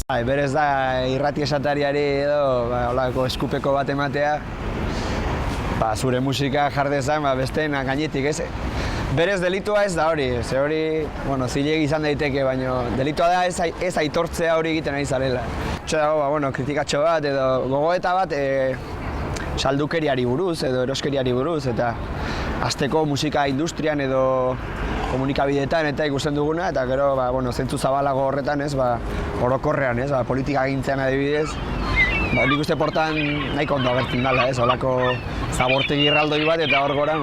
Berez da irrati esatariari edo holako eskupeko bat ematea, zure musika jardezan besteen gainetik, ez? Berez delitua ez da hori, ze hori, zilegi izan daiteke, baina delitua da ez aitortzea hori egiten ari zarela. Dago, kritikatxo bat edo gogoeta bat saldukeriari buruz edo eroskeriari buruz, eta hasteko musika industrian edo komunikabideetan eta ikusten duguna, eta gero, zentzu zabalago horretan, orokorrean, politika gintzen adibidez, nik uste portan nahiko ondo agertzen dela, holako zabortegi erraldoi bat, eta hor goran,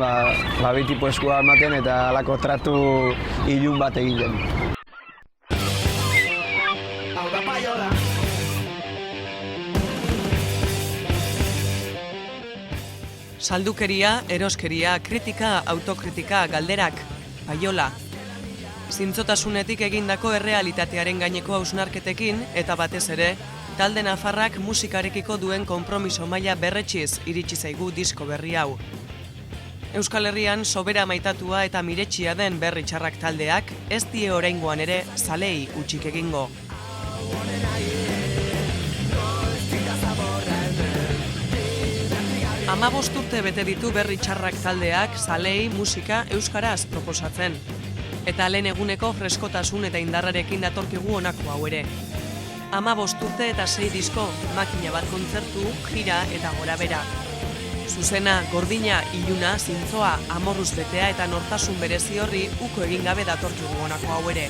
bi tipo eskua ematen eta holako tratu ilun bat egiten. Saldukeria, eroskeria, kritika, autokritika, galderak, Paiola. Zintzotasunetik egindako errealitatearen gaineko hausnarketekin eta batez ere, talde nafarrak musikarekiko duen konpromiso maila berretsiz iritsi zaigu disko berri hau. Euskal Herrian sobera maitatua eta miretsia den Berri Txarrak taldeak ez die oraingoan ere zalei hutsik egingo. Hamabost urte bete ditu Berri Txarrak taldeak zalei musika euskaraz proposatzen. Eta lehen eguneko freskotasun eta indarrarekin datorkigu honako hau ere. 15 urte eta 6 disko, makina bat kontzertu, jira eta gora bera. Zuzena, gordina, iluna, zintzoa, amorruz betea eta nortasun berezi horri uko egin gabe datorkigu honako hau ere.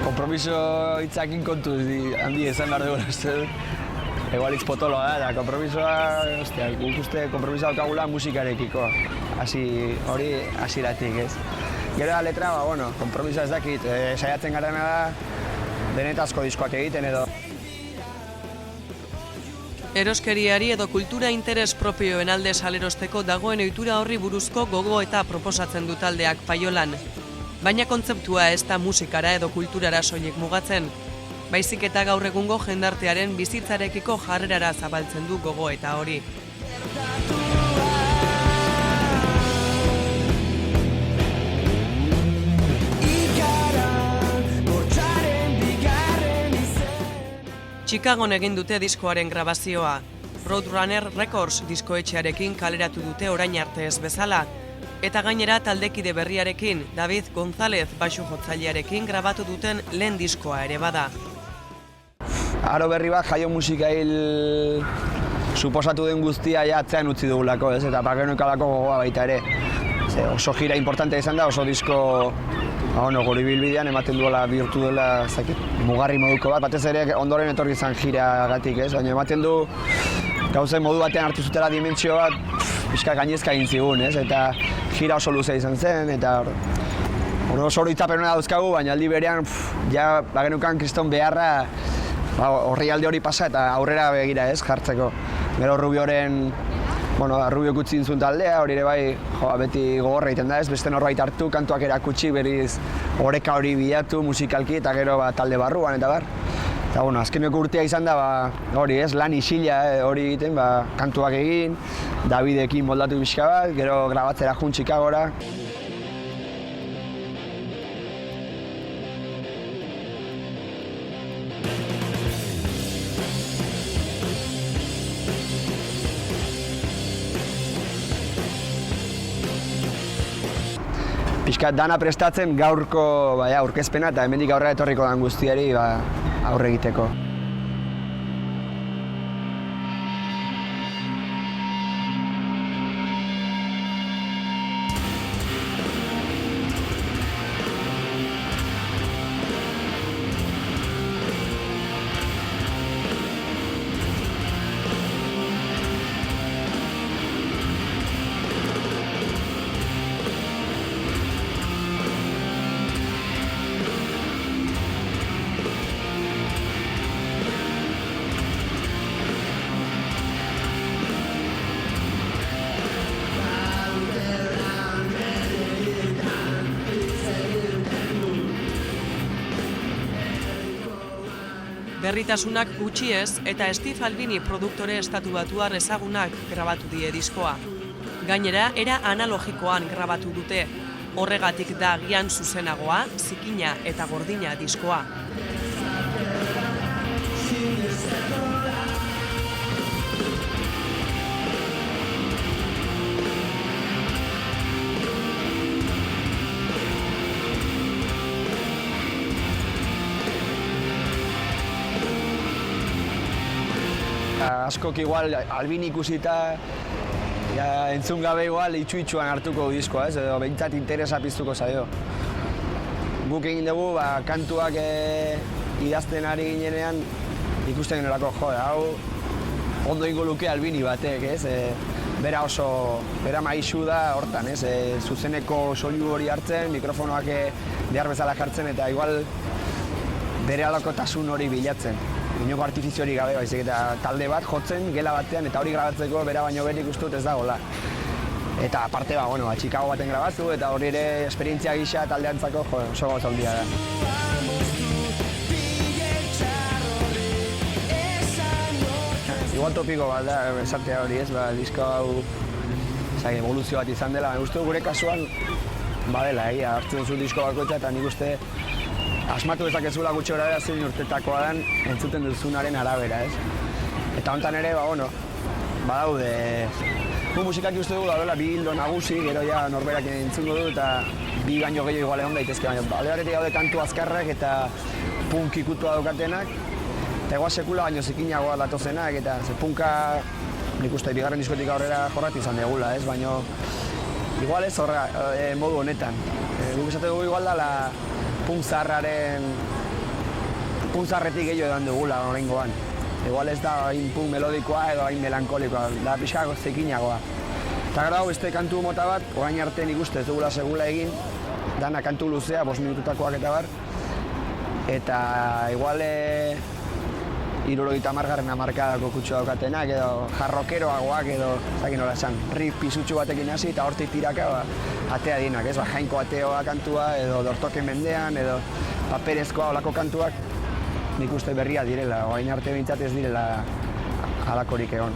Konpromiso hitzakin kontu handi esan behar dugu, uste dut. Egualitz potoloa da, eta konpromisoa, guk uste konpromisoa daukagula musikarekiko. Hori hasieratik, ez. Gero da letra, konpromisoa ez dakit, saiatzen garena da, denetazko diskoak egiten edo. Eroskeriari edo kultura interes propioen alde salerosteko dagoen ohitura horri buruzko gogo eta proposatzen du taldeak Paiolan. Baina kontzeptua ez da musikara edo kulturara soilik mugatzen. Baizik eta gaur egungo jendartearen bizitzarekiko jarrerara zabaltzen du gogo eta hori. Chicagon egin dute diskoaren grabazioa. Roadrunner Records diskoetxearekin kaleratu dute orain arte ez bezala. Eta gainera taldekide berriarekin, David González baixu jotzailearekin grabatu duten lehen diskoa ere bada. Aro berri bat jaio musikail suposatu den guztia atzean utzi dugulako, ez? Eta pakenukalako gogoa baita ere. Oso gira importantea izan da, oso disko gori bilbidean ematen duela bihurtu dela mugarri moduko bat, batez ere ondoren etorri izan jiragatik, ez? Baina ematen du gauzen modu batean hartu zutela dimentsio bat, pixka gainezka egin zigun, ez? Eta gira oso luzea izan zen, eta oso oroitzapenena dauzkagu, baina aldi berean bagenukan kriston beharra horri alde hori pasa eta aurrera begira, ez, jartzeko. Gero Rubioren, Rubiok utzi dintzun taldea, hori ere bai, beti gogorra egiten da, ez, beste norbait hartu, kantuak erakutsi, berriz oreka hori bilatu, musikalki, eta gero talde barruan, eta bar. Eta, azkeneko urtea izan da, hori, ez, lan isila hori egiten, kantuak egin, Davidekin moldatu pixka bat, gero grabatzera jun Chicagora. Pixkat dana prestatzen gaurko aurkezpena eta hemendik aurrera etorriko den guztiari aurre egiteko. Berritasunak gutxiez eta Steve Albini produktore estatubatuar ezagunak grabatu die diskoa. Gainera, era analogikoan grabatu dute. Horregatik da agian zuzenagoa, zikina eta gordina diskoa. Askok igual Albini ikusita entzun gabe igual itxu-itxuan hartuko diskoa, ez? Edo behintzat interesa piztuko zaio. Guk egin dugu, kantuak idazten ari ginenean ikusten generako, hau ondo ingo luke Albini batek, ez? Bera maisu da hortan, ez? Zuzeneko soinu hori hartzen, mikrofonoak behar bezala jartzen eta igual bere alakotasun hori bilatzen. Inoko artifiziorik gabe, baizik eta talde bat jotzen, gela batean, eta hori grabatzeko bera baino berik uste dut ez dagoela. Eta aparte, Chicago baten grabatu, eta hori ere esperientzia gisa taldeantzako oso gauza handia da. Igual topiko bat da, esatea hori ez, disko hau evoluzio bat izan dela. Uste gure kasuan, badela, hartzen duzu disko bakoitza, eta nik uste asmatu dezakezula gutxi horabera zein urtetakoa den entzuten duzunaren arabera, ez? Eta hontan ere, badaude... Gu musikak uste dugu daudela bi hildo nagusi, gero ja norberak entzungo du eta bi baino gehiago igual egon daitezke, baina alde batetik daude kantu azkarrak eta punk ikutua daukatenak, eta igual sekula baino zikinagoa datozenak, eta punka nik uste bigarren diskotik aurrera jorratu izan degula, ez? Baina igual ez horra, modu honetan. Guk esate dugu igual dala punk zaharretik gehiago edan dugula oraingoan. Igual ez da hain punk melodikoa edo hain melankolikoa, da pixkako zekinagoa. Eta gero beste kantu mota bat, orain arte nik uste ez dugula segula egin, dana kantu luzea, 5 minututakoak eta bar. Eta igual 70. hamarkadako kutsu daukatenak, edo jarrokeroagoak edo, zakin nola esan, riff pisutxu batekin hasi eta hortik tiraka atea dienak, ez? Jainko ateoa kantua, edo dortoken mendean, edo paperezkoa olako kantuak, nik uste berria direla, orain arte behintzat ez direla halakorik egon.